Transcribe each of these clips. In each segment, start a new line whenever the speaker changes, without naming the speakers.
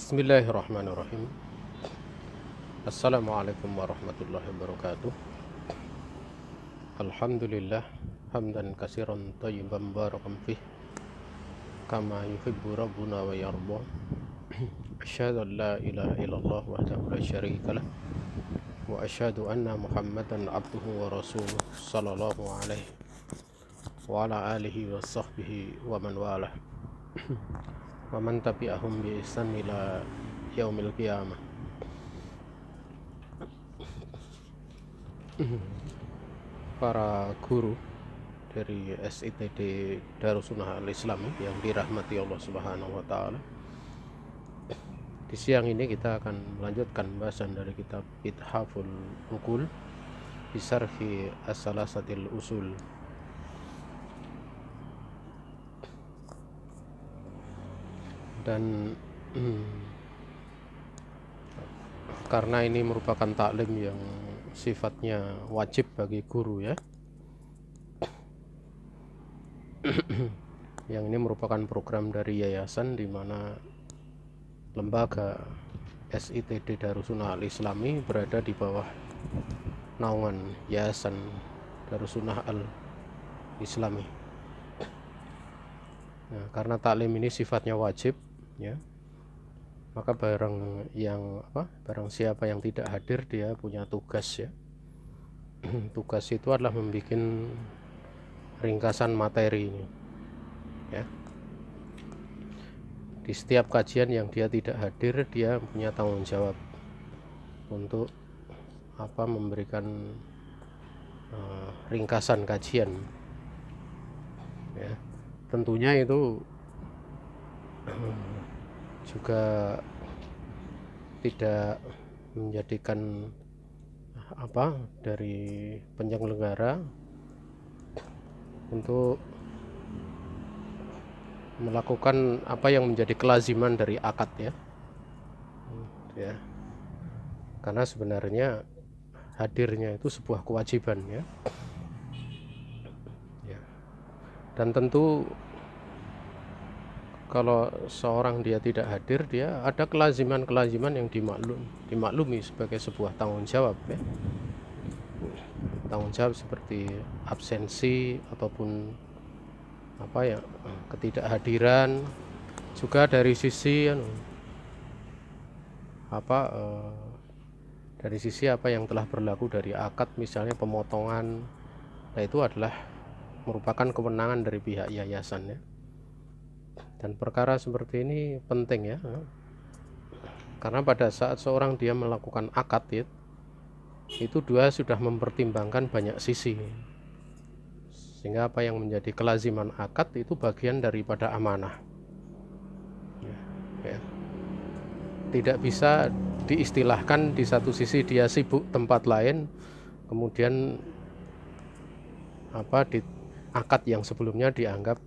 Bismillahirrahmanirrahim. Assalamualaikum warahmatullahi wabarakatuh. Alhamdulillah hamdan katsiran thayyiban barakan fih kama yuhibbu rabbuna wa yarda. Asyhadu an la ilaha illallah wahdahu la syarika lah wa asyhadu anna Muhammadan abduhu wa rasuluh sallallahu alaihi wa ala alihi wa sahbihi wa man walah wa man tabi'ahum bi ihsan ila yaumil qiyamah. Para guru dari SITD Darussunnah Al-Islami yang dirahmati Allah Subhanahu wa taala. Di siang ini kita akan melanjutkan bahasan dari kitab Ithaful Uqul bi Syarhi As-Salasatil Usul. Dan karena ini merupakan taklim yang sifatnya wajib bagi guru ya, yang ini merupakan program dari yayasan di mana lembaga SITD Darussunnah Al-Islami berada di bawah naungan yayasan Darussunnah Al-Islami. Nah, karena taklim ini sifatnya wajib ya, maka barang siapa yang tidak hadir dia punya tugas ya. Tugas itu adalah membuat ringkasan materi ini ya. Di setiap kajian yang dia tidak hadir, dia punya tanggung jawab untuk memberikan ringkasan kajian ya. Tentunya itu juga tidak menjadikan dari penyelenggara untuk melakukan apa yang menjadi kelaziman dari akad ya. Karena sebenarnya hadirnya itu sebuah kewajiban ya. Dan tentu kalau seorang dia tidak hadir, dia ada kelaziman-kelaziman yang dimaklumi sebagai sebuah tanggung jawab ya. Tanggung jawab seperti absensi ataupun ketidakhadiran, juga dari sisi dari sisi apa yang telah berlaku dari akad, misalnya pemotongan. Nah, itu adalah merupakan kewenangan dari pihak yayasan ya. Dan perkara seperti ini penting ya, karena pada saat seorang dia melakukan akad ya, itu dia sudah mempertimbangkan banyak sisi, sehingga apa yang menjadi kelaziman akad itu bagian daripada amanah ya. Tidak bisa diistilahkan di satu sisi dia sibuk tempat lain, kemudian di akad yang sebelumnya dianggap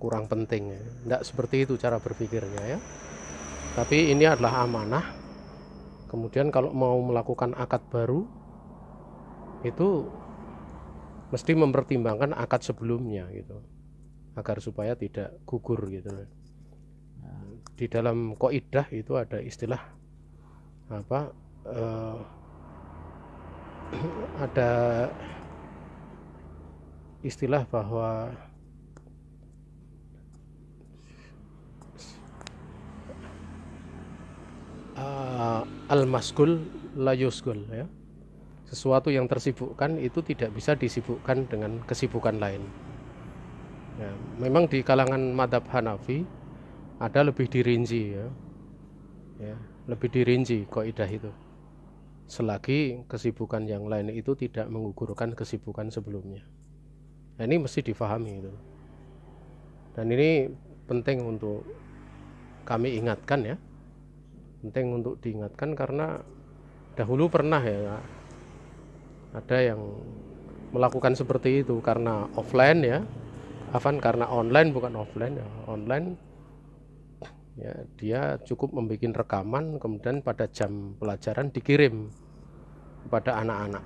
kurang penting ya. Tidak seperti itu cara berpikirnya ya. Tapi ini adalah amanah. Kemudian kalau mau melakukan akad baru itu mesti mempertimbangkan akad sebelumnya gitu, agar supaya tidak gugur gitu. Di dalam kaidah itu ada istilah ada istilah bahwa al-masgul la yusgul ya. Sesuatu yang tersibukkan itu tidak bisa disibukkan dengan kesibukan lain ya. Memang di kalangan madhab Hanafi ada lebih dirinci ya, lebih dirinci kaidah itu, selagi kesibukan yang lain itu tidak menggugurkan kesibukan sebelumnya. Nah, ini mesti difahami itu. Dan ini penting untuk kami ingatkan ya, penting untuk diingatkan, karena dahulu pernah ya ada yang melakukan seperti itu karena offline ya, karena online bukan offline ya, online ya, dia cukup membuat rekaman, kemudian pada jam pelajaran dikirim kepada anak-anak,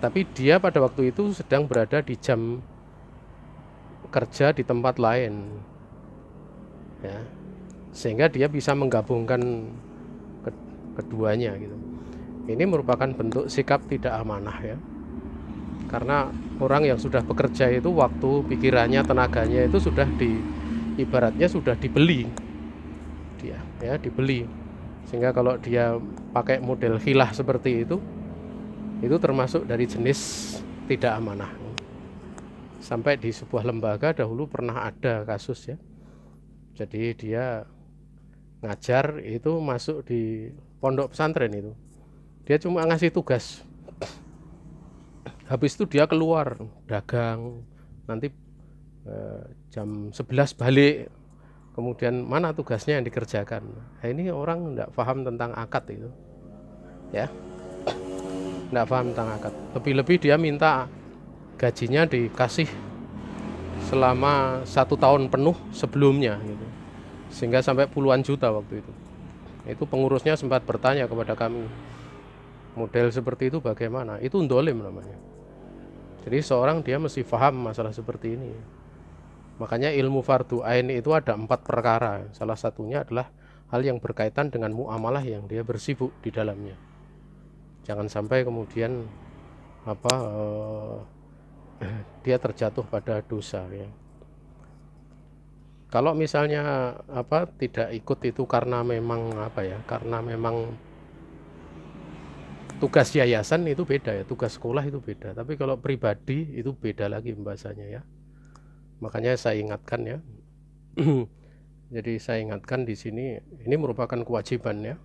tapi dia pada waktu itu sedang berada di jam kerja di tempat lain ya. sehingga dia bisa menggabungkan keduanya gitu. Ini merupakan bentuk sikap tidak amanah ya, karena orang yang sudah bekerja itu waktu, pikirannya, tenaganya itu sudah ibaratnya sudah dibeli dia ya, dibeli, sehingga kalau dia pakai model khilah seperti itu termasuk dari jenis tidak amanah. Sampai di sebuah lembaga dahulu pernah ada kasus ya, jadi dia ngajar itu masuk di pondok pesantren itu, dia cuma ngasih tugas, habis itu dia keluar dagang, nanti jam 11 balik, kemudian mana tugasnya yang dikerjakan. Nah, ini orang tidak paham tentang akad itu ya, tidak paham tentang akad. Lebih-lebih dia minta gajinya dikasih selama 1 tahun penuh sebelumnya gitu, sehingga sampai puluhan juta waktu itu. Itu pengurusnya sempat bertanya kepada kami, model seperti itu bagaimana? Itu ndolim namanya. Jadi seorang dia mesti paham masalah seperti ini. Makanya ilmu fardu ain itu ada 4 perkara. Salah satunya adalah hal yang berkaitan dengan muamalah yang dia bersibuk di dalamnya. Jangan sampai kemudian dia terjatuh pada dosa ya. Kalau misalnya tidak ikut itu karena memang karena memang tugas yayasan itu beda ya, tugas sekolah itu beda. Tapi kalau pribadi itu beda lagi pembahasannya ya. Makanya saya ingatkan ya. Jadi saya ingatkan di sini, ini merupakan kewajiban ya.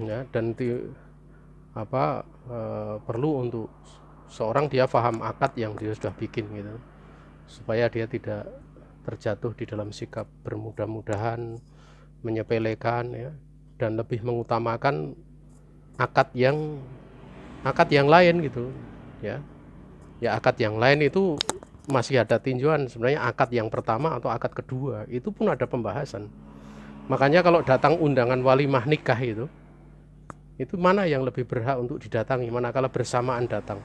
Ya, dan perlu untuk seorang dia paham akad yang dia sudah bikin gitu, supaya dia tidak terjatuh di dalam sikap bermudah-mudahan, menyepelekan ya, dan lebih mengutamakan akad yang lain gitu ya. Ya akad yang lain itu masih ada tinjauan, sebenarnya akad yang pertama atau akad kedua itu pun ada pembahasan. Makanya kalau datang undangan walimah nikah itu mana yang lebih berhak untuk didatangi, manakala bersamaan datang,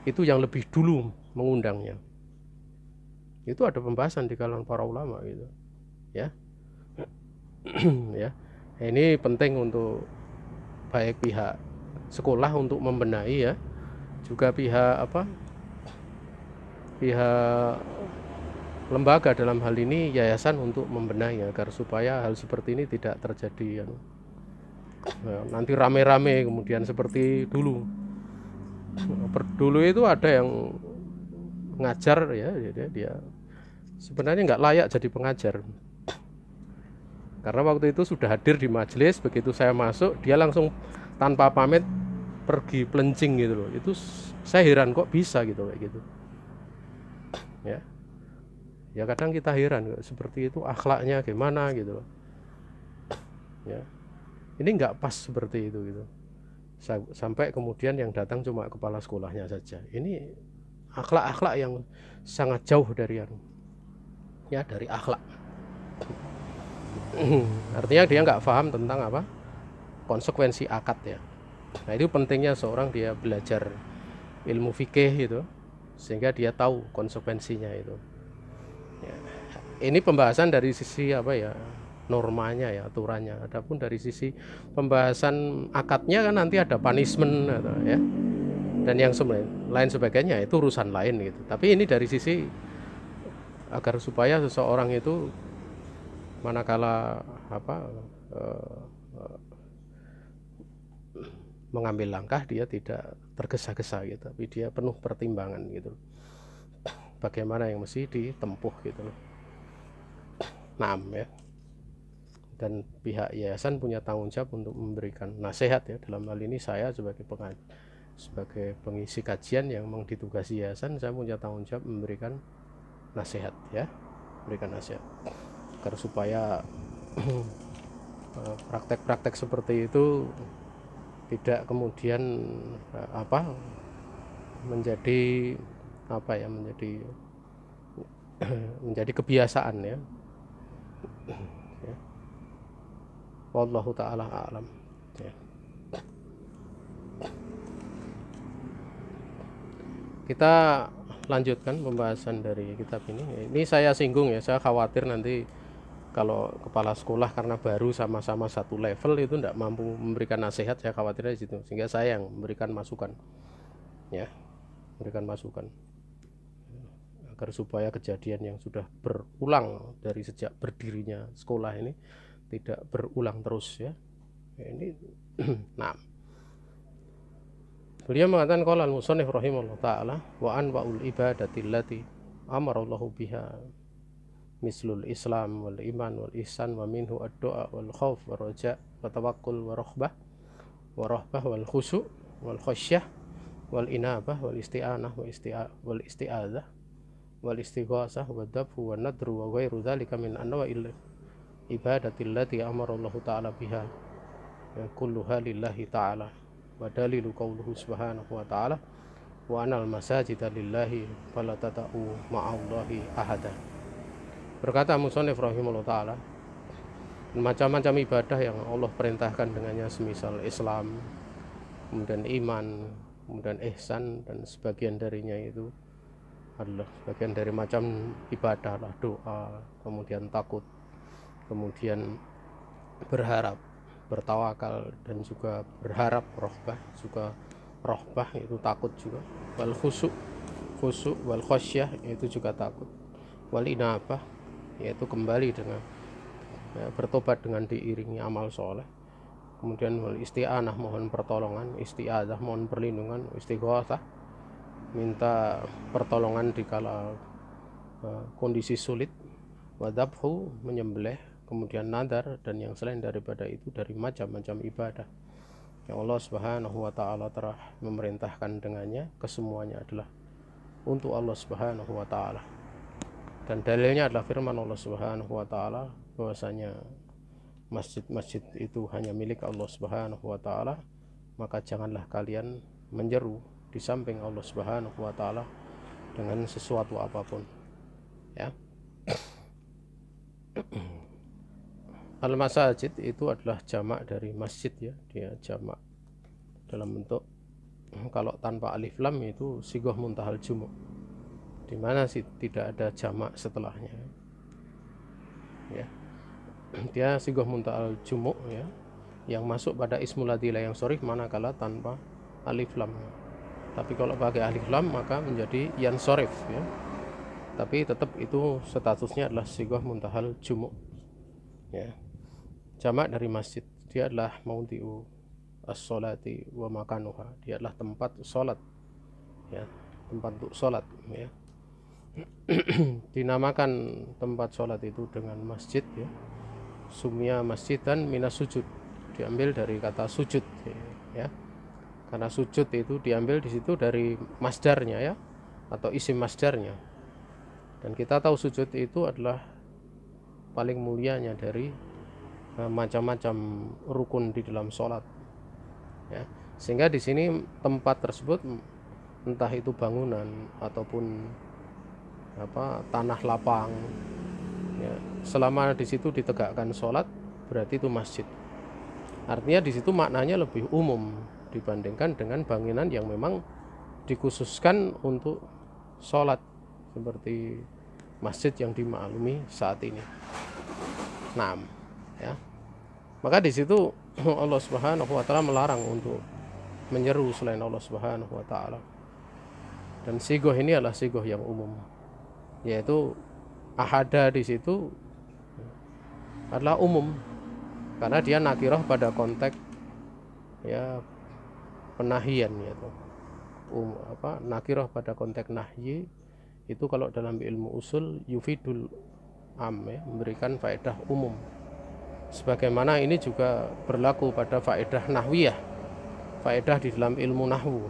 itu yang lebih dulu mengundangnya. Itu ada pembahasan di kalangan para ulama gitu ya. Ya, ini penting untuk baik pihak sekolah untuk membenahi ya, juga pihak lembaga dalam hal ini yayasan untuk membenahi agar supaya hal seperti ini tidak terjadi ya. Nanti rame-rame kemudian seperti dulu. Dulu itu ada yang ngajar ya, dia sebenarnya nggak layak jadi pengajar, karena waktu itu sudah hadir di majelis, begitu saya masuk dia langsung tanpa pamit pergi pelencing gitu loh. Itu saya heran kok bisa gitu kayak gitu ya kadang kita heran seperti itu, akhlaknya gimana gitu loh ya. Ini nggak pas seperti itu gitu, sampai kemudian yang datang cuma kepala sekolahnya saja. Ini akhlak yang sangat jauh dari dari akhlak. Artinya dia nggak paham tentang konsekuensi akad ya. Nah itu pentingnya seorang dia belajar ilmu fikih itu, sehingga dia tahu konsekuensinya itu ya. Ini pembahasan dari sisi normanya ya, aturannya. Adapun dari sisi pembahasan akadnya kan nanti ada punishment ya, dan yang lain sebagainya itu urusan lain gitu. Tapi ini dari sisi agar supaya seseorang itu manakala mengambil langkah dia tidak tergesa-gesa gitu, tapi dia penuh pertimbangan gitu, bagaimana yang mesti ditempuh gitu loh. Ya. Dan pihak yayasan punya tanggung jawab untuk memberikan nasihat ya. Dalam hal ini saya sebagai pengisi kajian yang memang ditugasi yayasan, saya punya tanggung jawab memberikan nasihat ya, memberikan nasihat agar supaya praktek-praktek seperti itu tidak kemudian menjadi menjadi kebiasaan ya. Wallahu ta'ala a'lam ya. Kita lanjutkan pembahasan dari kitab ini. Ini saya singgung ya, saya khawatir nanti kalau kepala sekolah karena baru sama-sama satu level itu tidak mampu memberikan nasihat, saya khawatirnya di situ, sehingga saya yang memberikan masukan, ya, memberikan masukan agar supaya kejadian yang sudah berulang dari sejak berdirinya sekolah ini tidak berulang terus, ya. Ini nah, beliau mengatakan qala al-musannif rahimahullah taala wa anwa'ul ibadati amarallahu biha mislul islam wal iman wal ihsan wa minhu ad-du'a wal khauf wa raja wa tawakkul wa rahbah wal khusyu' wal khasyah wal inabah wal isti'anah wal isti'adzah wal istighasah wa dabhu wa nadru wa ghairu dzalika min anwa'il ibadati allati amara Allah ta'ala biha kulluha lillahi ta'ala wa dalilu qawluhu subhanahu wa ta'ala wa anal masajida lillahi fala tad'u ma'allahi ahada. Berkata musannif rahimahullah ta'ala, macam-macam ibadah yang Allah perintahkan dengannya, semisal Islam, kemudian iman, kemudian ihsan, dan sebagian darinya itu adalah sebagian dari macam ibadah lah, doa, kemudian takut, kemudian berharap, bertawakal, dan juga berharap, rohbah itu takut juga, wal khusyu' wal khasyah itu juga takut, wal inabah yaitu kembali dengan bertobat dengan diiringi amal soleh, kemudian wal isti'anah mohon pertolongan, isti'adzah mohon perlindungan, istighosah minta pertolongan di kala kondisi sulit, wadabhu menyembelih, kemudian nadar, dan yang selain daripada itu dari macam-macam ibadah yang Allah Subhanahu wa ta'ala telah memerintahkan dengannya, kesemuanya adalah untuk Allah Subhanahu wa ta'ala. Dan dalilnya adalah firman Allah Subhanahu wa ta'ala bahwasanya masjid-masjid itu hanya milik Allah Subhanahu wa ta'ala, maka janganlah kalian menyeru di samping Allah Subhanahu wa ta'ala dengan sesuatu apapun, ya. Al-masajid itu adalah jamak dari masjid, ya, dia jamak dalam bentuk, kalau tanpa alif lam itu sigoh muntahal jumu', di mana sih tidak ada jamak setelahnya, ya. Dia sigoh muntahal jumu', ya, yang masuk pada ismul ladzi la yansharif manakala tanpa alif lam. Tapi kalau pakai alif lam maka menjadi yansharif, ya. Tapi tetap itu statusnya adalah sigoh muntahal jumu', ya. Jamak dari masjid, dia adalah maudhi'u as-sholati wa makanuha, dia adalah tempat sholat, ya, tempat untuk sholat, ya. Dinamakan tempat sholat itu dengan masjid, ya, sumya masjidan minas sujud, diambil dari kata sujud, ya, karena sujud itu diambil di situ dari masdarnya, ya, atau isim masdarnya. Dan kita tahu sujud itu adalah paling mulianya dari macam-macam rukun di dalam sholat, ya. Sehingga di sini tempat tersebut entah itu bangunan ataupun tanah lapang, ya, selama di situ ditegakkan sholat berarti itu masjid. Artinya di situ maknanya lebih umum dibandingkan dengan bangunan yang memang dikhususkan untuk sholat seperti masjid yang dimaklumi saat ini. Nah, ya, maka di situ Allah Subhanahu wa ta'ala melarang untuk menyeru selain Allah Subhanahu wa ta'ala. Dan sigoh ini adalah sigoh yang umum, yaitu ahada di situ adalah umum karena dia nakirah pada konteks, ya, penahian, yaitu nakirah pada konteks nahyi itu kalau dalam ilmu usul yufidul am, ya, memberikan faedah umum. Sebagaimana ini juga berlaku pada faedah nahwiyah, faedah di dalam ilmu nahwu,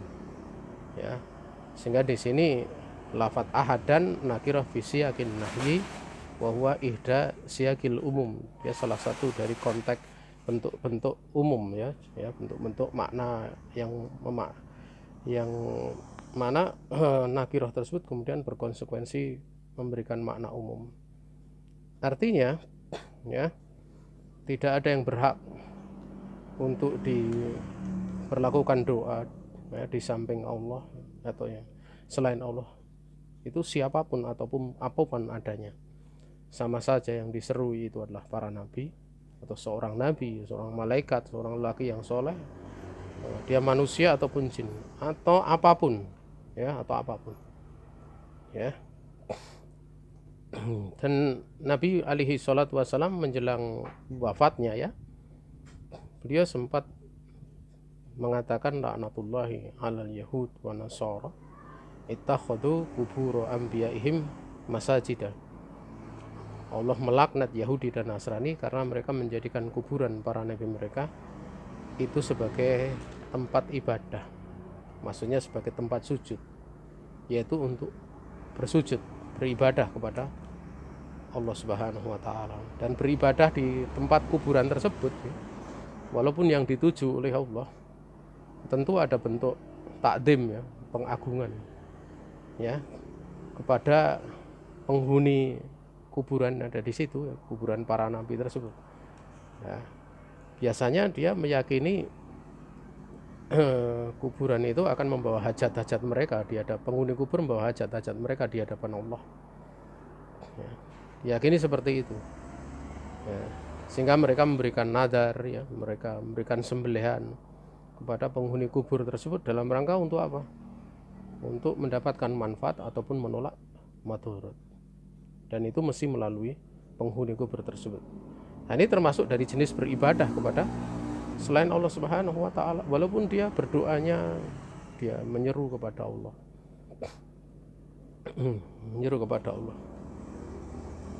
ya. Sehingga di sini lafadz ahadan nakirah fi siyaqin nahyi wa huwa ihda siyaqil umum, dia salah satu dari konteks bentuk-bentuk umum, ya, bentuk-bentuk makna yang mana nakirah tersebut kemudian berkonsekuensi memberikan makna umum. Artinya, ya, tidak ada yang berhak untuk diperlakukan doa, ya, di samping Allah atau yang selain Allah, itu siapapun ataupun apapun adanya, sama saja yang diserui itu adalah para nabi atau seorang nabi, seorang malaikat, seorang lelaki yang soleh, dia manusia ataupun jin atau apapun, ya, atau apapun, ya. Dan Nabi alaihi salatu wasalam menjelang wafatnya, ya, beliau sempat mengatakan laknatullahi alal yahud wa nasara ittakhadhu qubur anbiya'ihim masajida. Allah melaknat Yahudi dan Nasrani karena mereka menjadikan kuburan para nabi mereka itu sebagai tempat ibadah, maksudnya sebagai tempat sujud, yaitu untuk bersujud, beribadah kepada Allah Subhanahu wa Ta'ala. Dan beribadah di tempat kuburan tersebut, walaupun yang dituju oleh Allah tentu ada bentuk takdim, ya, pengagungan, ya, kepada penghuni kuburan ada di situ, ya, kuburan para nabi tersebut. Ya, biasanya dia meyakini kuburan itu akan membawa hajat-hajat mereka di hadapan penghuni kubur, membawa hajat-hajat mereka di hadapan Allah. Ya, diyakini seperti itu. Ya, sehingga mereka memberikan nadar, ya, mereka memberikan sembelihan kepada penghuni kubur tersebut dalam rangka untuk apa? Untuk mendapatkan manfaat ataupun menolak madharat. Dan itu mesti melalui penghuni kubur tersebut. Nah, ini termasuk dari jenis beribadah kepada selain Allah Subhanahu wa Ta'ala, walaupun dia berdoanya dia menyeru kepada Allah. Menyeru kepada Allah,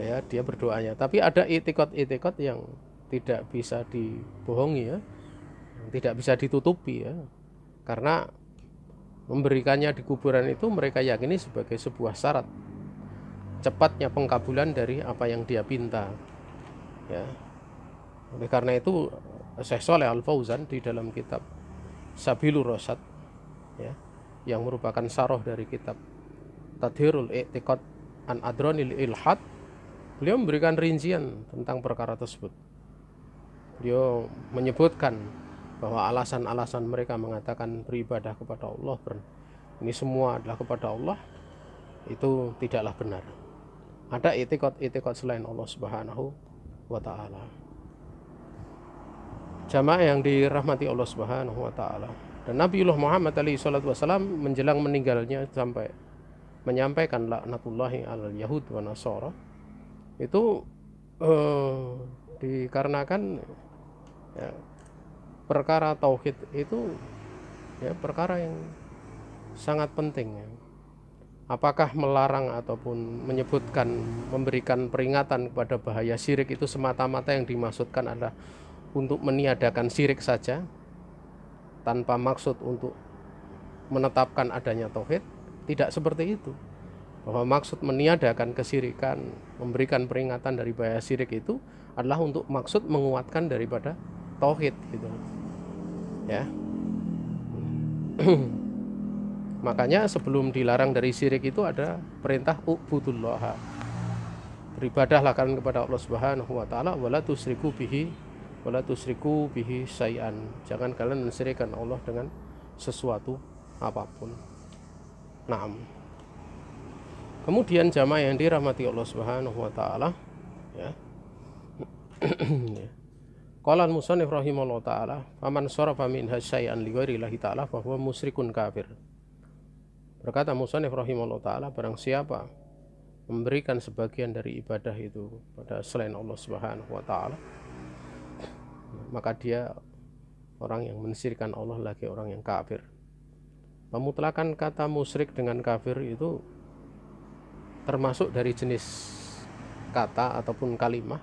ya, dia berdoanya, tapi ada itikad-itikad yang tidak bisa dibohongi, ya, tidak bisa ditutupi, ya, karena memberikannya di kuburan itu mereka yakini sebagai sebuah syarat cepatnya pengkabulan dari apa yang dia pinta, ya. Oleh karena itu Syekh Shalih Al Fauzan di dalam kitab Sabilur Rasyad, ya, yang merupakan syarah dari kitab Tadhirul I'tiqad an Adranil Ilhad, beliau memberikan rincian tentang perkara tersebut. Beliau menyebutkan bahwa alasan-alasan mereka mengatakan beribadah kepada Allah, ini semua adalah kepada Allah, itu tidaklah benar. Ada itikad-itikad selain Allah Subhanahu wa Ta'ala. Jamaah yang dirahmati Allah Subhanahu wa Ta'ala, dan Nabiullah Muhammad SAW menjelang meninggalnya sampai menyampaikan laknatullahi alal yahud wa nasara itu dikarenakan, ya, perkara tauhid itu, ya, perkara yang sangat penting, ya. Apakah melarang ataupun menyebutkan, memberikan peringatan kepada bahaya syirik itu semata-mata yang dimaksudkan adalah untuk meniadakan syirik saja tanpa maksud untuk menetapkan adanya tauhid? Tidak seperti itu. Bahwa maksud meniadakan kesyirikan, memberikan peringatan dari bahaya syirik itu adalah untuk maksud menguatkan daripada tauhid, gitu, ya. Makanya sebelum dilarang dari syirik itu ada perintah ubudullah, beribadahlah kalian kepada Allah Subhanahu wa Ta'ala, wala tusyriku bihi syai'an, jangan kalian mensyirikkan Allah dengan sesuatu apapun. Naam. Kemudian jamaah yang dirahmati Allah Subhanahu wa Ta'ala, ya. Qala al-musannif rahimahullah ta'ala, faman sarafa minha syai'an li ghairillahi ta'ala fa huwa musyrikun kafir. Berkata musannif rahimahullah ta'ala, barang siapa memberikan sebagian dari ibadah itu pada selain Allah Subhanahu wa Ta'ala, maka dia orang yang mensyirikkan Allah, lagi orang yang kafir. Pemutlakan kata musyrik dengan kafir itu termasuk dari jenis kata ataupun kalimah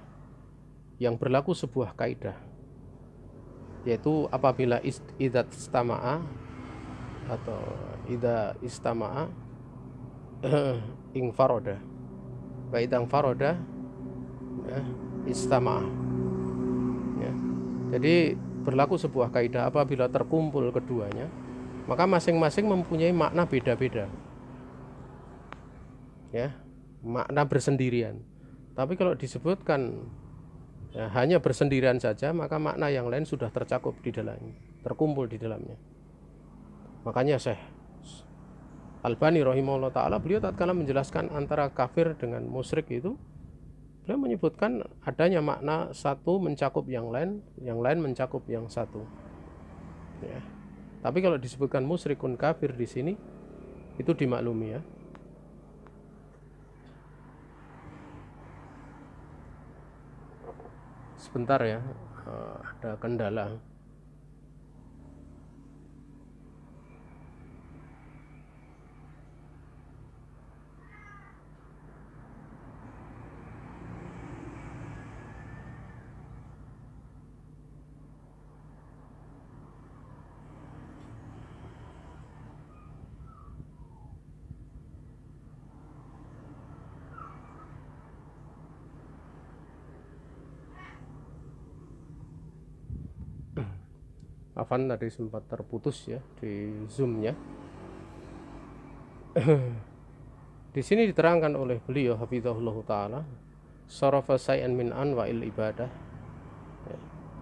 yang berlaku sebuah kaidah, yaitu apabila idzat istama'a atau idza istama'a ingfaroda wa idang faroda, ya, istama'a, ya. Jadi berlaku sebuah kaidah, apabila terkumpul keduanya maka masing-masing mempunyai makna beda-beda, ya, makna bersendirian. Tapi kalau disebutkan, ya, hanya bersendirian saja, maka makna yang lain sudah tercakup di dalamnya, terkumpul di dalamnya. Makanya Syekh Albani rahimahullah ta'ala, beliau tatkala menjelaskan antara kafir dengan musyrik itu, beliau menyebutkan adanya makna satu mencakup yang lain mencakup yang satu. Ya. Tapi kalau disebutkan musyrikun kafir di sini itu dimaklumi ya. Sebentar ya, ada kendala. Afan tadi sempat terputus ya di zoomnya. Di sini diterangkan oleh beliau hafizahullah taala, sarafa say'an min anwa'il ibadah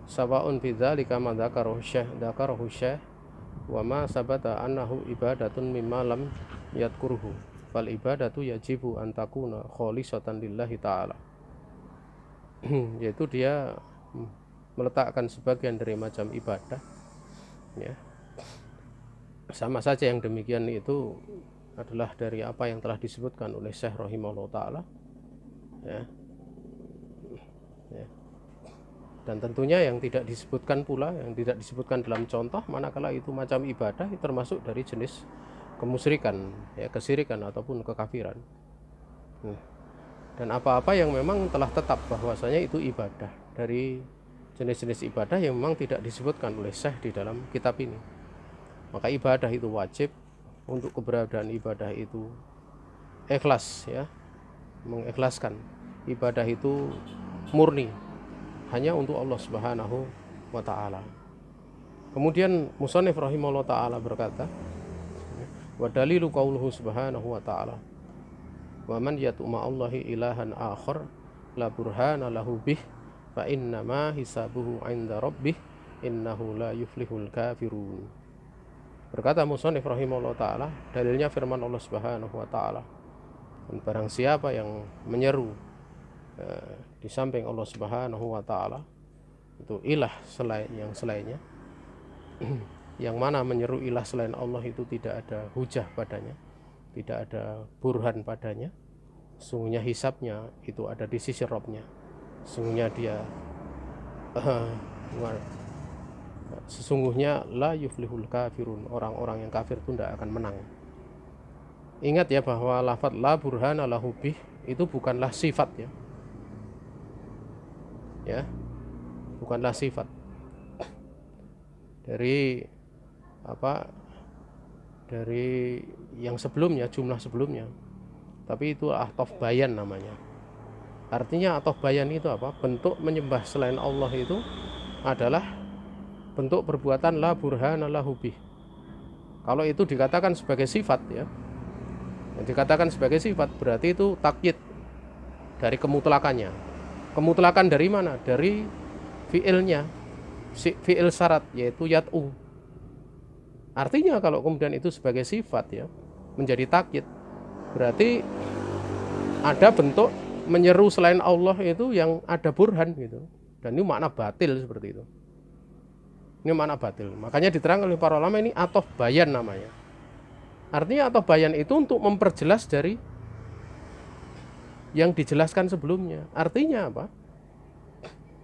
sawaun fi dzalika ma dzakarahu syekh wa ma sabata annahu ibadatun mimma lam yadhkuruhu fal ibadatu yajibu an takuna khalisatan lillahi taala. Yaitu dia meletakkan sebagian dari macam ibadah ya, sama saja yang demikian itu adalah dari apa yang telah disebutkan oleh Syekh rahimahullah taala ya. Dan tentunya yang tidak disebutkan pula, yang tidak disebutkan dalam contoh, manakala itu macam ibadah itu termasuk dari jenis kemusyrikan ya, kesyirikan ataupun kekafiran. Dan apa-apa yang memang telah tetap bahwasanya itu ibadah, dari jenis-jenis ibadah yang memang tidak disebutkan oleh Syekh di dalam kitab ini, maka ibadah itu wajib. Untuk keberadaan ibadah itu ikhlas ya, mengikhlaskan ibadah itu murni hanya untuk Allah Subhanahu wa taala. Kemudian musannif rahimahullah taala berkata, wa dalilu qauluhu subhanahu wa taala, wa man yatu ma'allahi ilahan akhar la burhana lahu bih fa innama hisabuhu 'inda rabbih innahu la yuflihul kafirun. Berkata musannif rahimahullah taala, dalilnya firman Allah Subhanahu wa taala, dan barang siapa yang menyeru di samping Allah Subhanahu wa taala itu ilah selainnya, yang mana menyeru ilah selain Allah itu tidak ada hujah padanya, tidak ada burhan padanya, sungguhnya hisabnya itu ada di sisi Rabbnya, sungguhnya dia sesungguhnya la yuflihul kafirun, orang-orang yang kafir itu tidak akan menang. Ingat ya bahwa lafaz la burhana lahu bih itu bukanlah sifat ya, bukanlah sifat dari dari yang sebelumnya, jumlah sebelumnya, tapi itu atof bayan namanya. Artinya atof bayan itu apa? Bentuk menyembah selain Allah itu adalah bentuk perbuatan la burhana lahu bih. Kalau itu dikatakan sebagai sifat ya, yang dikatakan sebagai sifat berarti itu takyid dari kemutlakannya. Kemutlakan dari mana? Dari fiilnya, fiil syarat yaitu yat'u. Artinya kalau kemudian itu sebagai sifat ya, menjadi takyid, berarti ada bentuk menyeru selain Allah itu yang ada burhan gitu. Dan ini makna batil seperti itu. Ini makna batil. Makanya diterangkan oleh para ulama ini atof bayan namanya. Artinya atof bayan itu untuk memperjelas dari yang dijelaskan sebelumnya. Artinya apa?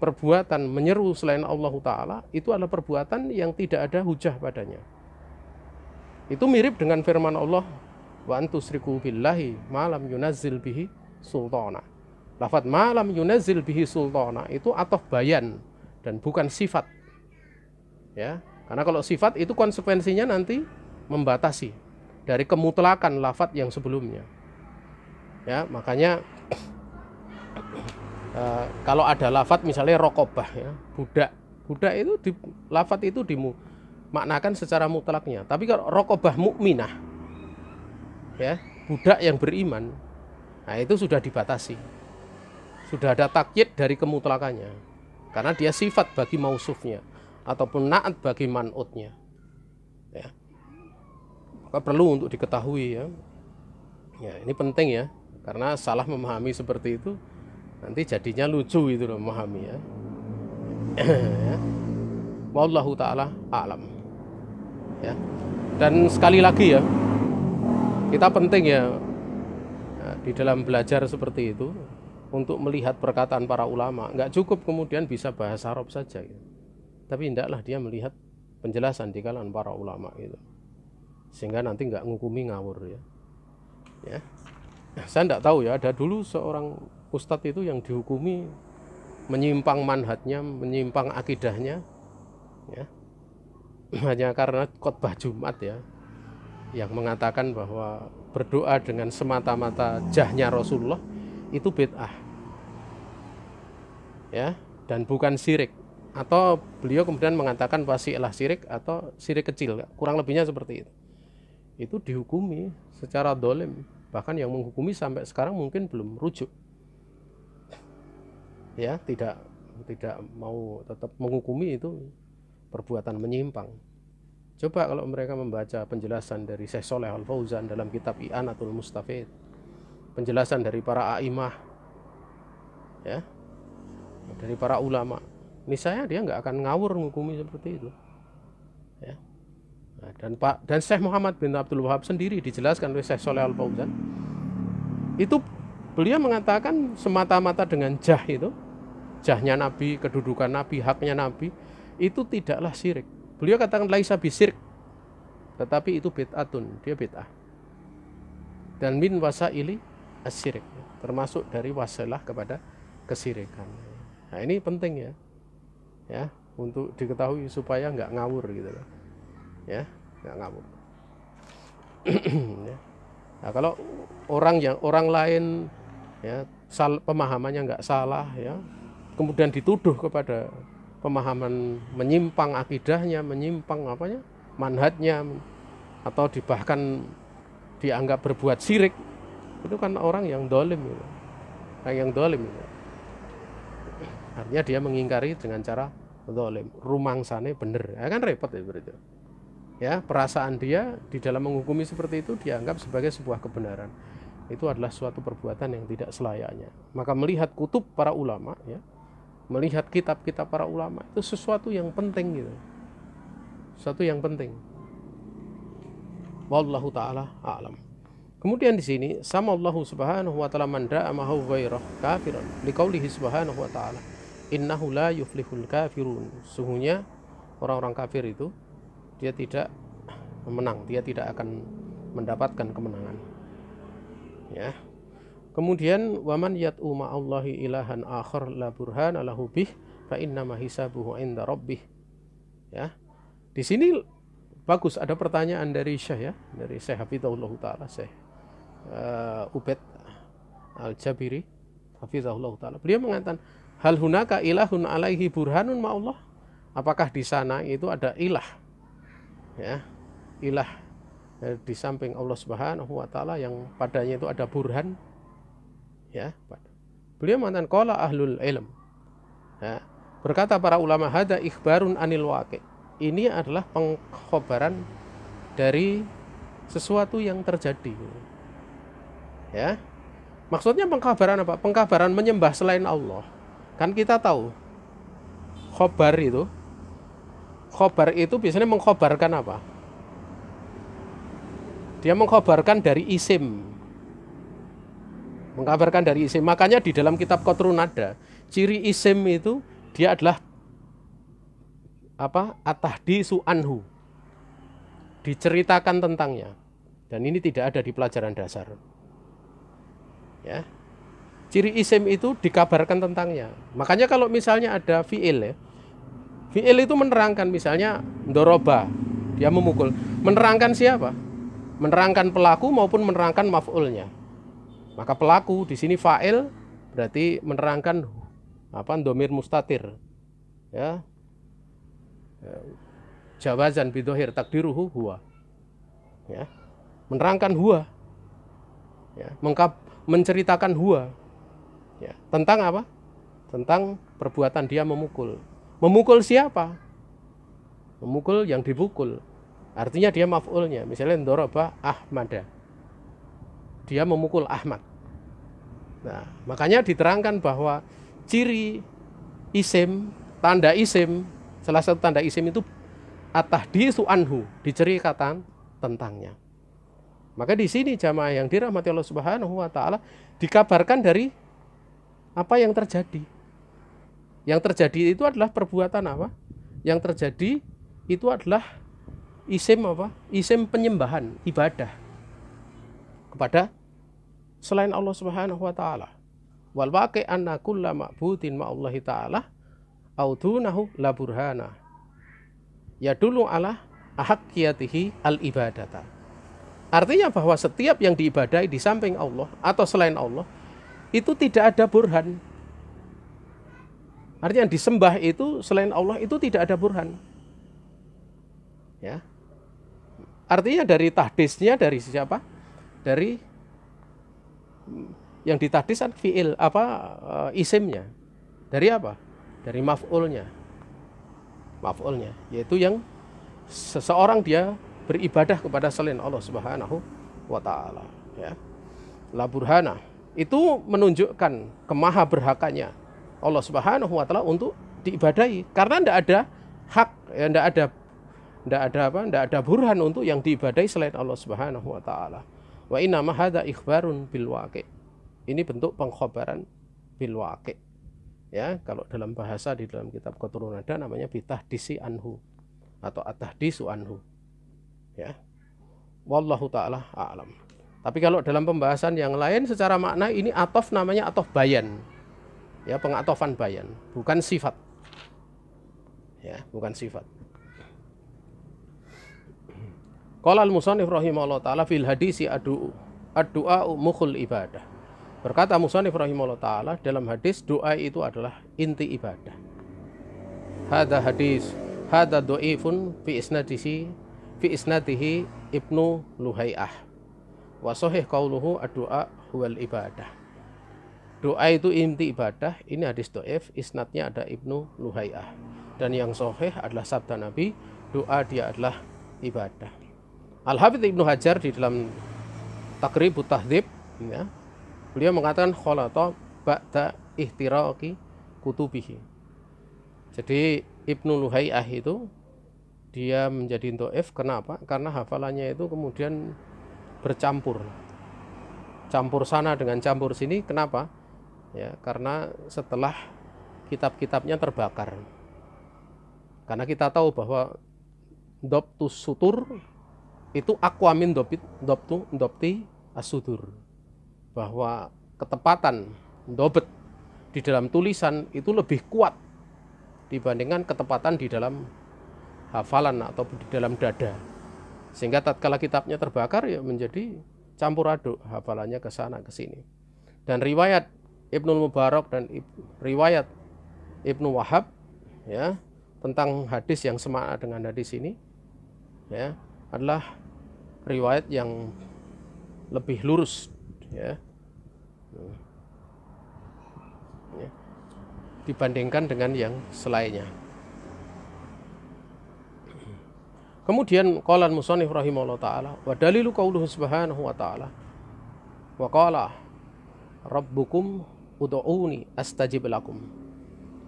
Perbuatan menyeru selain Allah Ta'ala itu adalah perbuatan yang tidak ada hujah padanya. Itu mirip dengan firman Allah, wa antusriku billahi ma lam yunazzil bihi sultana. Lafaz ma lam yunazzil bihi sultana itu atof bayan dan bukan sifat. Ya, karena kalau sifat itu konsekuensinya nanti membatasi dari kemutlakan lafaz yang sebelumnya. Ya, makanya kalau ada lafaz misalnya rokobah ya, budak itu lafaz itu dimaknakan secara mutlaknya. Tapi kalau rokobah mukminah ya, budak yang beriman, nah itu sudah dibatasi. Sudah ada takyid dari kemutlakannya. Karena dia sifat bagi mausufnya ataupun naat bagi man'utnya ya. Maka perlu untuk diketahui ya. Ya, ini penting ya, karena salah memahami seperti itu Nanti jadinya lucu itu loh memahami ya. Ya. Wallahu taala a'lam. Ya. Dan sekali lagi ya, kita penting ya di dalam belajar seperti itu untuk melihat perkataan para ulama. Nggak cukup kemudian bisa bahasa Arab saja gitu. Tapi hendaklah dia melihat penjelasan di kalangan para ulama gitu. Sehingga nanti nggak ngukumi ngawur ya. Ya. Saya nggak tahu ya, ada dulu seorang ustadz itu yang dihukumi menyimpang manhajnya, menyimpang akidahnya ya. Hanya karena khotbah Jumat ya, yang mengatakan bahwa berdoa dengan semata-mata jahnya Rasulullah itu bid'ah ya, dan bukan syirik. Atau beliau kemudian mengatakan wasilah syirik atau syirik kecil, kurang lebihnya seperti itu. Itu dihukumi secara dolim, bahkan yang menghukumi sampai sekarang mungkin belum rujuk ya, tidak mau tetap menghukumi itu perbuatan menyimpang. Coba kalau mereka membaca penjelasan dari Syekh Shalih Al Fauzan dalam kitab I'anatul Mustafid, penjelasan dari para a'imah ya, dari para ulama, niscaya dia nggak akan ngawur menghukumi seperti itu ya. Nah, dan Syekh Muhammad bin Abdul Wahab sendiri dijelaskan oleh Syekh Shalih Al Fauzan, itu beliau mengatakan semata-mata dengan jah itu, jahnya Nabi, kedudukan Nabi, haknya Nabi, itu tidaklah syirik. Beliau katakan laisa bisyirik, tetapi itu bid'atun, dia bid'ah. Dan min wasaili asyirik, termasuk dari wasilah kepada kesyirikan. Nah ini penting ya untuk diketahui supaya nggak ngawur gitu loh. Ya, nggak ngawur. Ya. Nah, kalau orang lain ya pemahamannya nggak salah ya, kemudian dituduh kepada pemahaman menyimpang akidahnya, menyimpang manhajnya, atau bahkan dianggap berbuat syirik, itu kan orang yang dolim gitu. Orang yang dolim gitu. Artinya dia mengingkari dengan cara dolim, rumangsane bener, ya kan repot ya berarti. Ya, perasaan dia di dalam menghukumi seperti itu dianggap sebagai sebuah kebenaran. Itu adalah suatu perbuatan yang tidak selayaknya. Maka melihat kutub para ulama ya, melihat kitab-kitab para ulama itu sesuatu yang penting gitu. Sesuatu yang penting. Wallahu taala a'lam. Kemudian di sini sama Allah Subhanahu wa taala man da'a mahu ghairah kafiran liqaulihi subhanahu wa taala innahu la yuflihul kafirun. Sungguhnya orang-orang kafir itu dia tidak menang, dia tidak akan mendapatkan kemenangan. Ya. Kemudian waman yat'u ma'allahi ilahan akhar la burhana lahu bih fa innama hisabuhu 'inda rabbih. Ya. Di sini bagus ada pertanyaan dari Syekh ya, dari Syekh Hafizahullah taala, Syekh Ubaid Al-Jabiri Hafizahullah taala. Beliau mengatakan hal hunaka ilahun alaihi burhanun ma'allah. Apakah di sana itu ada ilah? Ya, ilah di samping Allah Subhanahu wa taala yang padanya itu ada burhan ya. Beliau mengatakan qala ahlul ilm ya, berkata para ulama hada ikhbarun anil waqi', ini adalah pengkhabaran dari sesuatu yang terjadi ya. Maksudnya pengkhabaran apa? Pengkhabaran menyembah selain Allah. Kan kita tahu khobar itu biasanya mengkhobarkan apa? Dia mengkhobarkan dari isim. Mengkabarkan dari isim. Makanya di dalam kitab Qatrun ada ciri isim itu dia adalah at-tahdisu anhu. Diceritakan tentangnya. Dan ini tidak ada di pelajaran dasar. Ya. Ciri isim itu dikabarkan tentangnya. Makanya kalau misalnya ada fi'il ya, fi'il itu menerangkan misalnya ndoroba, dia memukul. Menerangkan siapa? Menerangkan pelaku maupun menerangkan maf'ulnya. Maka pelaku di sini fa'il berarti menerangkan dhamir mustatir. Ya. Jawazan bidhohir takdiruhu huwa. Ya. Menerangkan huwa. Ya, menceritakan huwa. Ya, tentang apa? Tentang perbuatan dia memukul. Memukul siapa? Memukul yang dipukul. Artinya dia maf'ulnya. Misalnya ndoroba Ahmada. Dia memukul Ahmad. Nah, makanya diterangkan bahwa ciri isim, tanda isim, salah satu tanda isim itu at-tahdisu anhu, diceritakan tentangnya. Maka di sini jamaah yang dirahmati Allah Subhanahu wa taala dikabarkan dari apa yang terjadi. Yang terjadi itu adalah perbuatan apa? Yang terjadi itu adalah isim apa? Isim penyembahan, ibadah kepada selain Allah Subhanahu wa taala. Wal waqi anna kulla ma'budin ma'allahi ta'ala audunahu la burhana yadullu ala ahaqqiyatihi al ibadata. Artinya bahwa setiap yang diibadahi di samping Allah atau selain Allah itu tidak ada burhan. Artinya yang disembah itu selain Allah itu tidak ada burhan. Ya. Artinya dari tahdisnya dari siapa? Dari yang ditahdiskan fiil isimnya. Dari apa? Dari maf'ulnya. Maf'ulnya yaitu yang seseorang dia beribadah kepada selain Allah Subhanahu wa taala, ya. La burhana itu menunjukkan kemahaberhakannya Allah Subhanahu wa taala untuk diibadahi karena tidak ada hak, ya, tidak ada burhan untuk yang diibadahi selain Allah Subhanahu wa taala. Wa inna ma hadza ikhbarun bil waqi'. Ini bentuk pengkhabaran bil waqi'. Ya, kalau dalam bahasa di dalam kitab Qatrun Nada namanya bitahdisi anhu atau at-tahdisu anhu. Ya. Wallahu taala a'lam. Tapi kalau dalam pembahasan yang lain secara makna ini atof namanya atof bayan. Ya, pengatofan bayan, bukan sifat. Ya, bukan sifat. Qala al-musannif rahimahullah taala fil hadisi ad-du'a mukhul ibadah. Berkata musannif rahimahullah taala dalam hadis doa itu adalah inti ibadah. Hadza hadis hadza dhaifun fi isnadihi Ibnu Luhai'ah. Wa sahih qauluhu ad-du'a huwal ibadah. Doa itu inti ibadah. Ini hadis dhaif, isnadnya ada Ibnu Luhai'ah. Dan yang sahih adalah sabda Nabi, doa dia adalah ibadah. Al-Hafidz Ibnu Hajar di dalam Taqribut Tahdzib, ya, beliau mengatakan khalata ba'da ihtiraqi kutubihi. Jadi Ibnu Luhai'ah itu dia menjadi dhaif. Kenapa? Karena hafalannya itu kemudian bercampur. Campur sana dengan campur sini. Kenapa? Ya, karena setelah kitab-kitabnya terbakar. Karena kita tahu bahwa dhabtus sutur itu aqwamin dhabti as-sudur. Bahwa ketepatan dobet di dalam tulisan itu lebih kuat dibandingkan ketepatan di dalam hafalan atau di dalam dada. Sehingga tatkala kitabnya terbakar ya menjadi campur aduk hafalannya ke sana ke sini. Dan riwayat Ibnu Mubarak dan riwayat Ibnu Wahab, ya, tentang hadis yang semakna dengan hadis ini, ya, adalah riwayat yang lebih lurus, ya, dibandingkan dengan yang selainnya. Kemudian qala al-musannif rahimahullah taala wa dalilu qauluhu subhanahu wa ta'ala wa qala rabbukum ud'uni astajib lakum.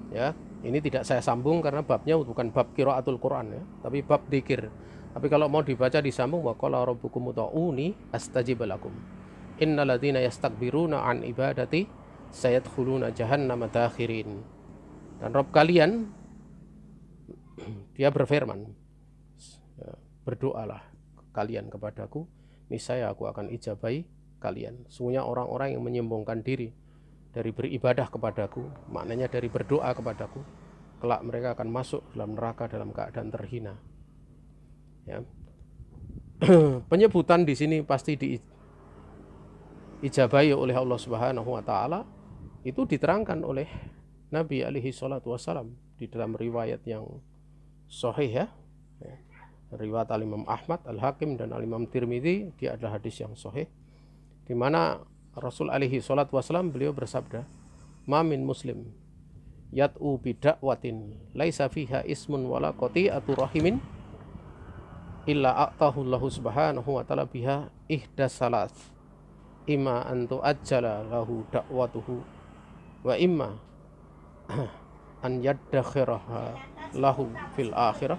Ya, ini tidak saya sambung karena babnya bukan bab qiraatul Quran, ya, tapi bab dzikir. Tapi kalau mau dibaca disambung wa qala rabbukum ud'uni astajib lakum. Innal ladzina yastakbiruna an ibadati sayadkhuluna jahannama dakhirin. Dan Rabb kalian dia berfirman, berdoalah kalian kepadaku, niscaya aku akan ijabahi kalian. Sungguhnya orang-orang yang menyombongkan diri dari beribadah kepadaku, maknanya dari berdoa kepadaku, kelak mereka akan masuk dalam neraka dalam keadaan terhina. Ya. Penyebutan di sini pasti diijabahi oleh Allah Subhanahu wa taala itu diterangkan oleh Nabi alaihi salatu wassalam di dalam riwayat yang sahih, ya. Riwayat Al-Imam Ahmad, Al-Hakim dan Al-Imam Tirmidzi, dia adalah hadis yang sahih di mana Rasul alaihi salatu wassalam beliau bersabda, "Ma min muslim yad'u bid'awatin laisa fiha ismun wala qati'atu rahimin illa a'tahu Allahu subhanahu wa ta'ala biha ihdas salas imma an tu'ajjala lahu da'watuhu wa imma an yaddakhiraha lahu fil akhirah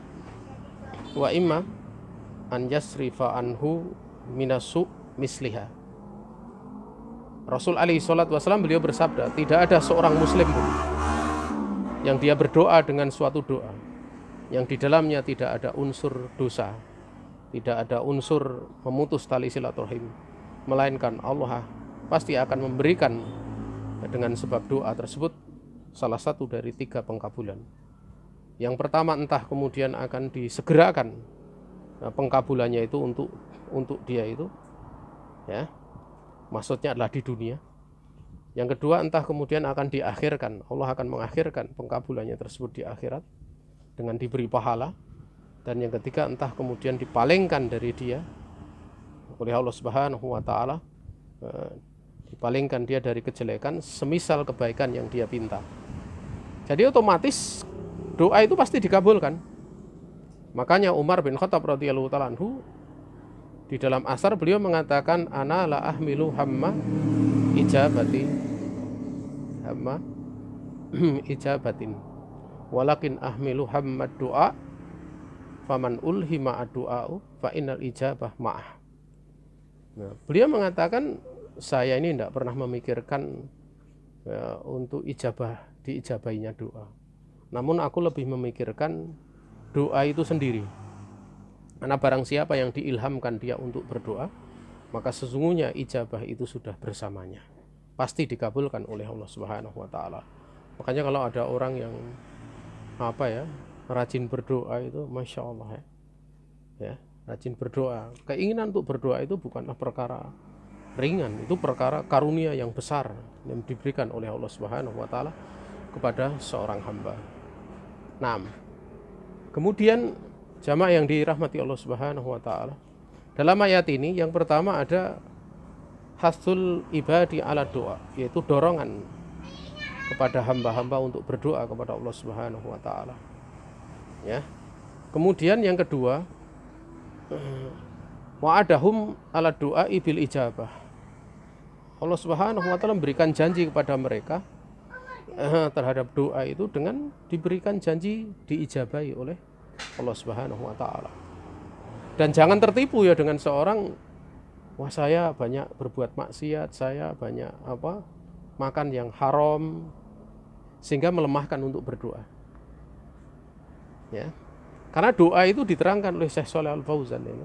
wa imma an yasrifa anhu minasu misliha. Rasul alaihi salatu wasallam beliau bersabda, tidak ada seorang muslim pun yang dia berdoa dengan suatu doa yang di dalamnya tidak ada unsur dosa, tidak ada unsur memutus tali silaturahim, melainkan Allah pasti akan memberikan dengan sebab doa tersebut salah satu dari 3 pengkabulan. Yang pertama, entah kemudian akan disegerakan pengkabulannya itu untuk dia itu, ya, maksudnya adalah di dunia. Yang kedua, entah kemudian akan diakhirkan, Allah akan mengakhirkan pengkabulannya tersebut di akhirat dengan diberi pahala. Dan yang ketiga, entah kemudian dipalingkan dari dia oleh Allah Subhanahu wa taala, dipalingkan dia dari kejelekan semisal kebaikan yang dia pinta. Jadi otomatis doa itu pasti dikabulkan. Makanya Umar bin Khattab radhiyallahu ta'ala anhu di dalam asar beliau mengatakan, ana la ahmilu hamma ijabatin walakin ahmilu hammad du'a faman ulhima ad-du'a'u fa innal ijabah ma'ah. Nah, beliau mengatakan, saya ini tidak pernah memikirkan untuk diijabahinya doa, namun aku lebih memikirkan doa itu sendiri. Karena barang siapa yang diilhamkan dia untuk berdoa, maka sesungguhnya ijabah itu sudah bersamanya, pasti dikabulkan oleh Allah Subhanahu wa taala. Makanya kalau ada orang yang rajin berdoa itu, masya Allah ya, rajin berdoa. Keinginan untuk berdoa itu bukanlah perkara ringan, itu perkara karunia yang besar yang diberikan oleh Allah Subhanahu wa taala kepada seorang hamba. Nah, kemudian jamaah yang dirahmati Allah Subhanahu wa taala, dalam ayat ini yang pertama ada hasul ibadi ala doa, yaitu dorongan kepada hamba-hamba untuk berdoa kepada Allah Subhanahu wa taala. Ya. Kemudian yang kedua, wa'adahum ala doa ibil ijabah. Allah Subhanahu wa taala memberikan janji kepada mereka terhadap doa itu dengan diberikan janji diijabahi oleh Allah Subhanahu wa taala. Dan jangan tertipu ya dengan seorang, wah saya banyak berbuat maksiat, saya banyak makan yang haram, sehingga melemahkan untuk berdoa. Ya. Karena doa itu diterangkan oleh Syekh Shalih Al Fauzan ya.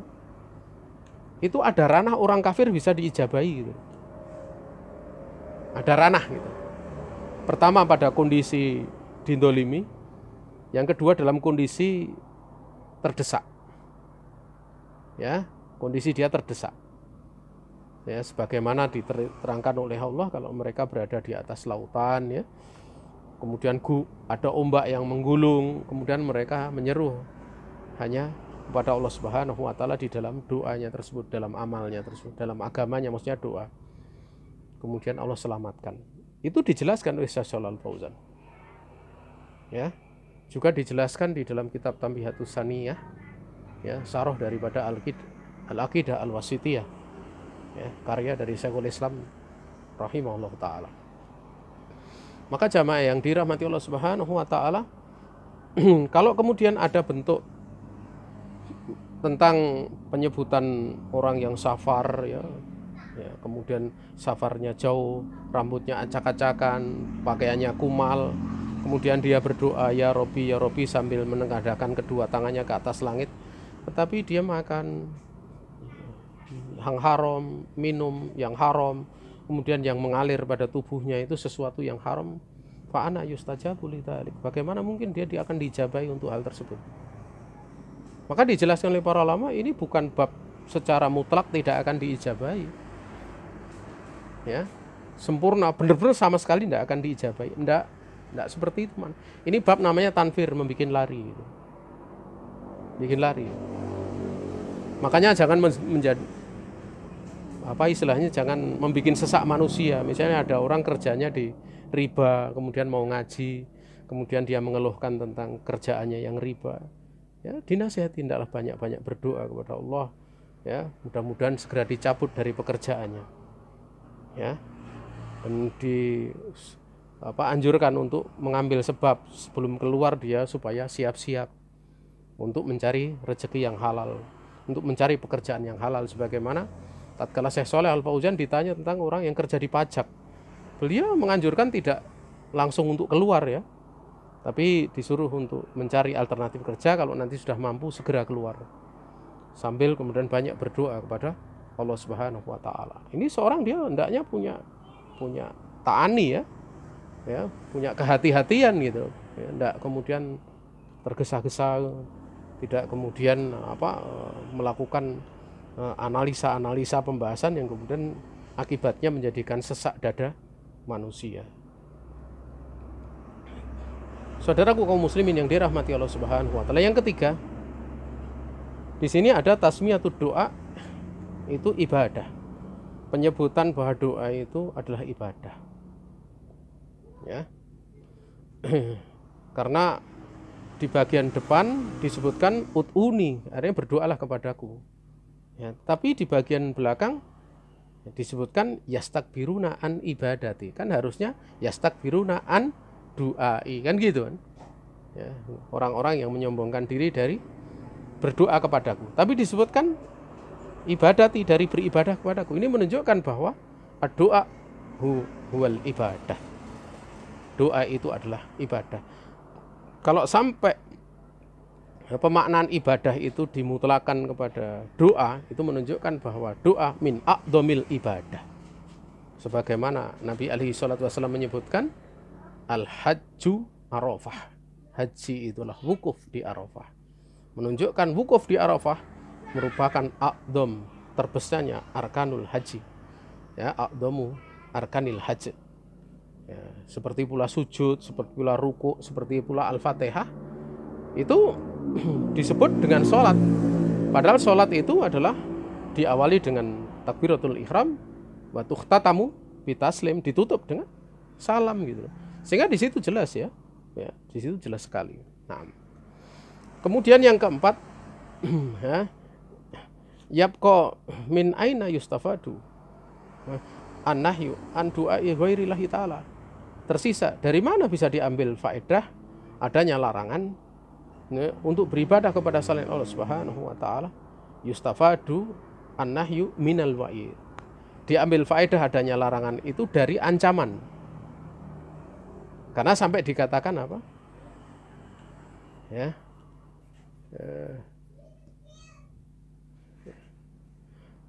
Itu ada ranah orang kafir bisa diijabahi gitu. Ada ranah gitu. Pertama pada kondisi dindolimi, yang kedua dalam kondisi terdesak. Ya, kondisi dia terdesak. Ya, sebagaimana diterangkan oleh Allah kalau mereka berada di atas lautan ya. Kemudian ada ombak yang menggulung, kemudian mereka menyeru hanya kepada Allah Subhanahu wa taala di dalam doanya tersebut, dalam amalnya tersebut, dalam agamanya, maksudnya doa. Kemudian Allah selamatkan. Itu dijelaskan oleh Syekh Shalih Al Fauzan. Ya. Juga dijelaskan di dalam kitab Tanbihatus Saniyah, ya, syarah daripada Al-Aqidah Al-Wasithiyah. Ya, karya dari Syekhul Islam rahimahullah taala. Maka jamaah yang dirahmati Allah Subhanahu wa taala, kalau kemudian ada bentuk tentang penyebutan orang yang safar ya, kemudian safarnya jauh, rambutnya acak-acakan, pakaiannya kumal, kemudian dia berdoa ya Robi sambil menengadahkan kedua tangannya ke atas langit, tetapi dia makan yang haram, minum yang haram, kemudian yang mengalir pada tubuhnya itu sesuatu yang haram, fa ana yustajabu lidzalik. Bagaimana mungkin dia akan dijabahi untuk hal tersebut? Maka dijelaskan oleh para ulama, ini bukan bab secara mutlak tidak akan diijabahi. Ya, sempurna benar-benar sama sekali tidak akan diijabahi. Enggak seperti itu, man. Ini bab namanya tanfir, membikin lari gitu. Bikin lari. Makanya jangan menjadi jangan membikin sesak manusia. Misalnya ada orang kerjanya di riba, kemudian mau ngaji, kemudian dia mengeluhkan tentang kerjaannya yang riba. Ya, dinasihati hendaklah banyak-banyak berdoa kepada Allah. Ya, mudah-mudahan segera dicabut dari pekerjaannya. ya, dan anjurkan untuk mengambil sebab sebelum keluar dia supaya siap-siap untuk mencari rezeki yang halal, untuk mencari pekerjaan yang halal. Sebagaimana tatkala Syekh Shalih Al Fauzan ditanya tentang orang yang kerja di pajak, beliau menganjurkan tidak langsung untuk keluar ya, tapi disuruh untuk mencari alternatif kerja, kalau nanti sudah mampu segera keluar, sambil kemudian banyak berdoa kepada Allah Subhanahu wa taala. Ini seorang dia hendaknya punya ta'ani ya, punya kehati-hatian gitu. Ya, hendak kemudian tergesa-gesa, tidak kemudian melakukan analisa-analisa pembahasan yang kemudian akibatnya menjadikan sesak dada manusia. Saudaraku kaum muslimin yang dirahmati Allah Subhanahu wa taala, yang ketiga, di sini ada tasmiyatud doa, itu ibadah. Penyebutan bahwa doa itu adalah ibadah. Ya. Karena di bagian depan disebutkan ud'uni, artinya berdoalah kepadaku. Ya, tapi di bagian belakang disebutkan yastakbiruna an ibadati. Kan harusnya yastakbiruna an du'ai, kan gitu kan. Ya, orang-orang yang menyombongkan diri dari berdoa kepadaku. Tapi disebutkan ibadati, dari beribadah kepadaku. Ini menunjukkan bahwa doa huwal ibadah. Doa itu adalah ibadah. Kalau sampai pemaknaan ibadah itu dimutlakan kepada doa, itu menunjukkan bahwa doa min a'dhamil ibadah. Sebagaimana Nabi alaihi salatu wasallam menyebutkan al-hajju Arafah. Haji itulah wukuf di Arafah. Menunjukkan wukuf di Arafah merupakan a'dham, terbesarnya arkanul haji. Ya, a'dhamu arkanil haji. Ya, seperti pula sujud, seperti pula ruku, seperti pula al-fatihah, itu disebut dengan sholat. Padahal sholat itu adalah diawali dengan takbiratul ihram, wa tukhtatamu bitaslim, ditutup dengan salam gitu. Sehingga di situ jelas ya, di situ jelas sekali. Nah, kemudian yang keempat, ya, yabqa min aina yustafadu an-nahyu an du'ai ghairillahi ta'ala. Tersisa dari mana bisa diambil faedah adanya larangan untuk beribadah kepada selain Allah Subhanahu wa taala. Yustafadu an-nahyu minal wa'id. Diambil faedah adanya larangan itu dari ancaman. Karena sampai dikatakan apa? Ya.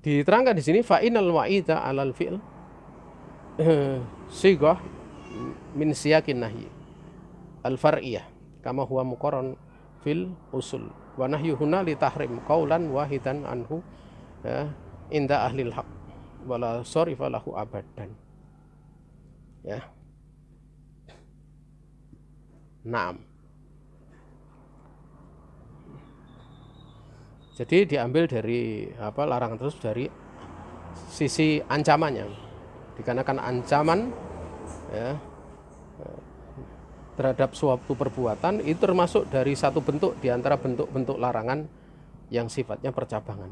Diterangkan di sini fa inal wa'ida 'alal fi'l sigah min siyakin nahyi al-far'iyah kama huwa muqarran fil usul wa nahyu huna li tahrim qaulan wahidan anhu, ya, inda ahlil haq wala sarifa lahu abadan. Ya. Naam. Jadi diambil dari larangan terus dari sisi ancamannya. Dikarenakan ancaman ya, terhadap suatu perbuatan itu termasuk dari satu bentuk di antara bentuk-bentuk larangan yang sifatnya percabangan.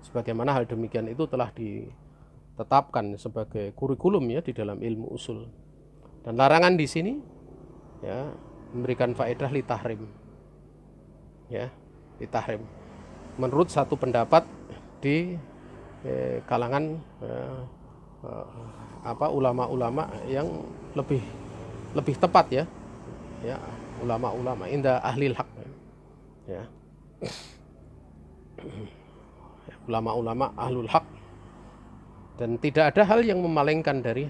Sebagaimana hal demikian itu telah ditetapkan sebagai kurikulum ya di dalam ilmu usul. Dan larangan di sini ya memberikan faedah li tahrim. Ya, li tahrim. Menurut satu pendapat di kalangan ulama-ulama yang lebih tepat ya, ulama-ulama inda ahlil haq ya, ulama-ulama ahlul haq, dan tidak ada hal yang memalingkan dari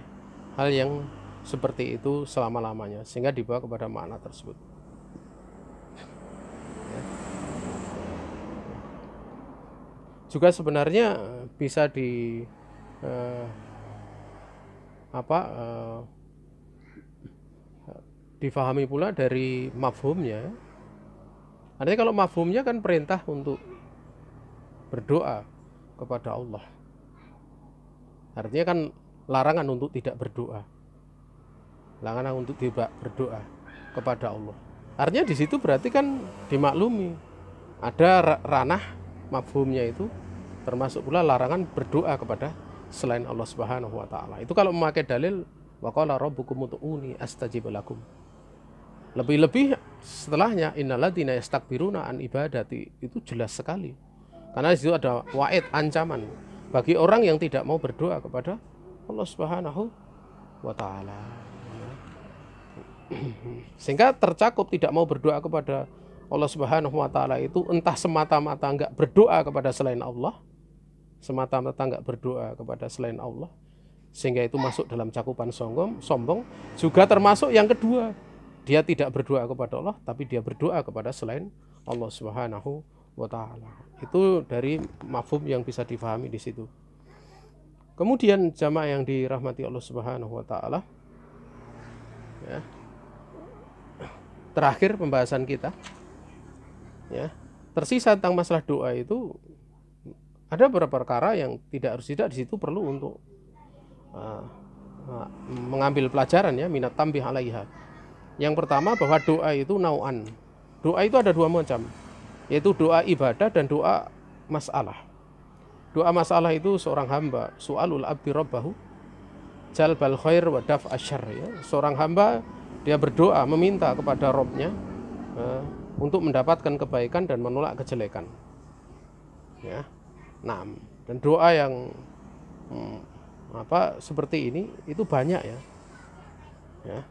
hal yang seperti itu selama-lamanya sehingga dibawa kepada makna tersebut. Juga sebenarnya bisa difahami pula dari mafhumnya. Artinya kalau mafhumnya kan perintah untuk berdoa kepada Allah. Artinya kan larangan untuk tidak berdoa. Larangan untuk tidak berdoa kepada Allah. Artinya di situ berarti kan dimaklumi ada ranah mafhumnya itu termasuk pula larangan berdoa kepada selain Allah Subhanahu wa taala. Itu kalau memakai dalil wa qala rabbukum ud'uni astajib lakum. Lebih-lebih setelahnya innalladzina yastakbiruna an ibadati, itu jelas sekali. Karena di situ ada wa'id, ancaman bagi orang yang tidak mau berdoa kepada Allah Subhanahu wa taala. Sehingga tercakup tidak mau berdoa kepada Allah Subhanahu wa taala itu entah semata-mata enggak berdoa kepada selain Allah, semata-mata enggak berdoa kepada selain Allah, sehingga itu masuk dalam cakupan sombong, juga termasuk yang kedua, dia tidak berdoa kepada Allah tapi dia berdoa kepada selain Allah Subhanahu wa taala. Itu dari mafhum yang bisa difahami di situ. Kemudian jamaah yang dirahmati Allah Subhanahu wa taala, ya. Terakhir pembahasan kita, ya, tersisa tentang masalah doa itu ada beberapa perkara yang tidak di situ perlu untuk mengambil pelajaran, ya, minat tambih alaiha. Yang pertama bahwa doa itu nau'an. Doa itu ada dua macam, yaitu doa ibadah dan doa masalah. Doa masalah itu seorang hamba su'alul abdi rabbahu jalbal khair wa daf asyar, ya. Seorang hamba dia berdoa meminta kepada Robnya untuk mendapatkan kebaikan dan menolak kejelekan, ya. Nah, dan doa yang seperti ini itu banyak, ya. Ya.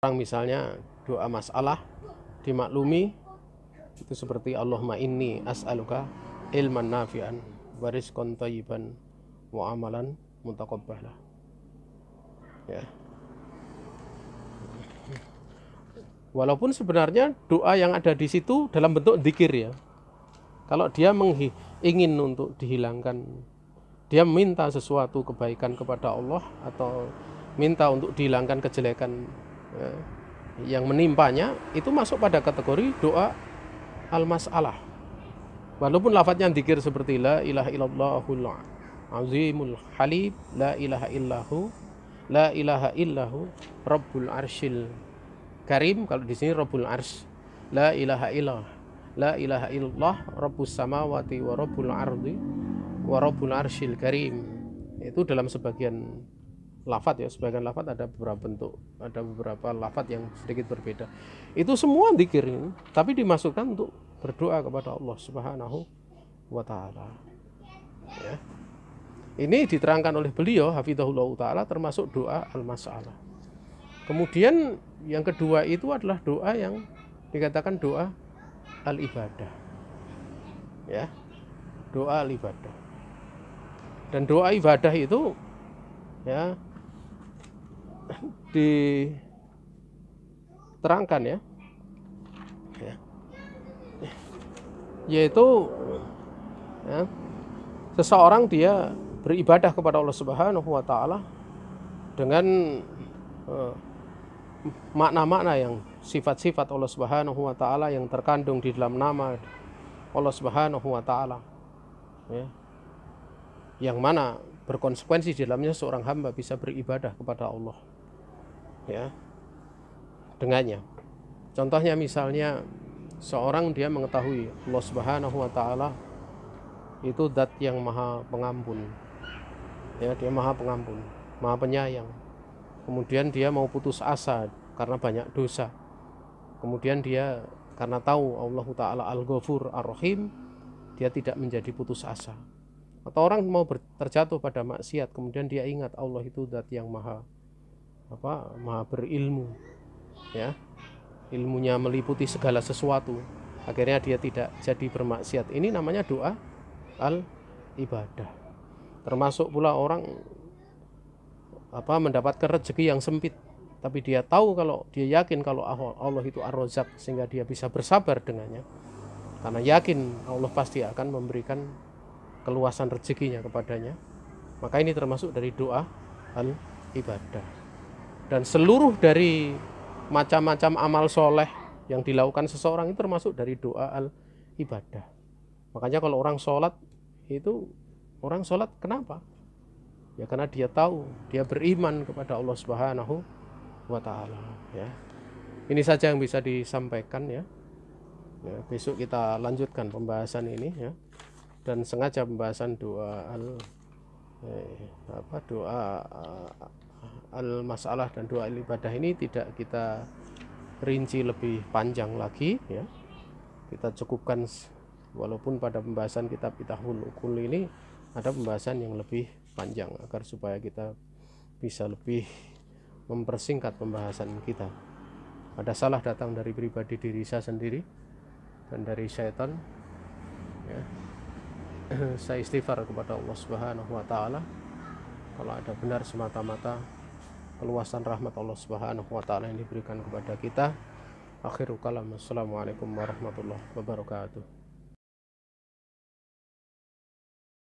Orang misalnya doa masalah dimaklumi itu seperti Allahumma inni as'aluka ilman nafi'an wa rizqan thayyiban wa amalan mutaqabbala, ya. Walaupun sebenarnya doa yang ada di situ dalam bentuk dzikir, ya. Kalau dia ingin untuk dihilangkan, dia minta sesuatu kebaikan kepada Allah atau minta untuk dihilangkan kejelekan, ya, yang menimpanya, itu masuk pada kategori doa al-mas'alah. Walaupun lafadznya dzikir seperti la ilaha illallahul azimul halim, la ilaha illahu rabbul arsyil karim. Kalau di sini rabbul arsy, la ilaha illallah rabbus samawati wa rabbul ardi wa rabbul arsyil karim. Itu dalam sebagian lafadz, ya, sebagian lafadz ada beberapa bentuk, ada beberapa lafadz yang sedikit berbeda. Itu semua dzikir ini, tapi dimasukkan untuk berdoa kepada Allah Subhanahu wa taala, ya. Ini diterangkan oleh beliau hafizahullah taala termasuk doa al-mas'alah. Kemudian yang kedua itu adalah doa yang dikatakan doa al-ibadah, ya. Doa al-ibadah. Dan doa ibadah itu, ya, diterangkan, ya, yaitu, ya, seseorang dia beribadah kepada Allah Subhanahu wa taala dengan makna-makna yang sifat-sifat Allah Subhanahu wa taala yang terkandung di dalam nama Allah Subhanahu wa taala, ya, yang mana berkonsekuensi di dalamnya seorang hamba bisa beribadah kepada Allah, ya, dengannya. Contohnya misalnya seorang dia mengetahui Allah Subhanahu wa taala itu zat yang maha pengampun, ya, dia maha pengampun, maha penyayang. Kemudian dia mau putus asa karena banyak dosa. Kemudian dia karena tahu Allah taala Al-Ghafur Ar-Rahim, dia tidak menjadi putus asa. Atau orang mau terjatuh pada maksiat, kemudian dia ingat Allah itu zat yang maha berilmu, ya, ilmunya meliputi segala sesuatu, akhirnya dia tidak jadi bermaksiat. Ini namanya doa al-ibadah. Termasuk pula orang mendapatkan rezeki yang sempit, tapi dia tahu, kalau dia yakin kalau Allah itu Ar-Razzaq, sehingga dia bisa bersabar dengannya, karena yakin Allah pasti akan memberikan keluasan rezekinya kepadanya. Maka ini termasuk dari doa al-ibadah. Dan seluruh dari macam-macam amal soleh yang dilakukan seseorang itu termasuk dari doa al-ibadah. Makanya kalau orang sholat itu, orang sholat kenapa? Ya karena dia tahu, dia beriman kepada Allah Subhanahu wa taala, ya. Ini saja yang bisa disampaikan ya. Besok kita lanjutkan pembahasan ini ya. Dan sengaja pembahasan doa doa al masalah dan doa al ibadah ini tidak kita rinci lebih panjang lagi ya. Kita cukupkan, walaupun pada pembahasan kitab Iftahul Uqul ini ada pembahasan yang lebih panjang agar supaya kita bisa lebih mempersingkat pembahasan kita. Ada salah datang dari pribadi diri saya sendiri dan dari syaitan ya. Saya istighfar kepada Allah Subhanahu wa taala. Kalau ada benar semata-mata keluasan rahmat Allah Subhanahu wa taala yang diberikan kepada kita. Akhirul kalam, assalamualaikum warahmatullahi wabarakatuh.